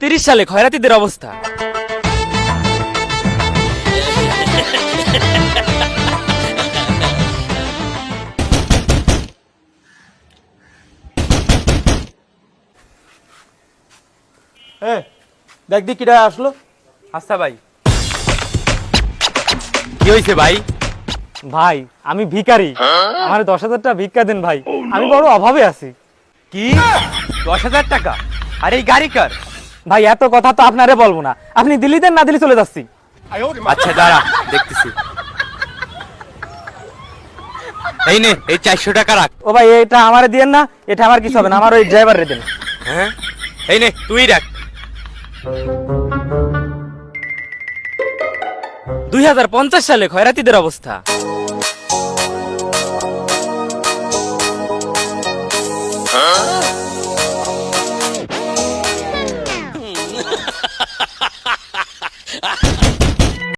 30 সালে খয়রাতিদের অবস্থা। দেখ দি কিটা আসলো। আচ্ছা ভাই, কি হয়েছে ভাই? ভাই আমি ভিখারি, আমার 10,000 টাকা ভিক্ষা দেন ভাই, আমি বড় অভাবে আছি। কি 10,000 টাকা? আর এই গাড়ি কার? ভাই এত কথা তো আপনারে বলবো না, আপনি দিল্লি দেন না দিল্লি চলে যাচ্ছি। আচ্ছা দাঁড়া দেখতেছি। এই নে, এই 400 টাকা রাখ। ও ভাই এটা আমারে দিয়েন না, এটা আমার কিছু হবে না, আমার ওই ড্রাইভারে দেন। হ্যাঁ এই নে তুই রাখ। 2050 সালে খয়রাতিদের অবস্থা।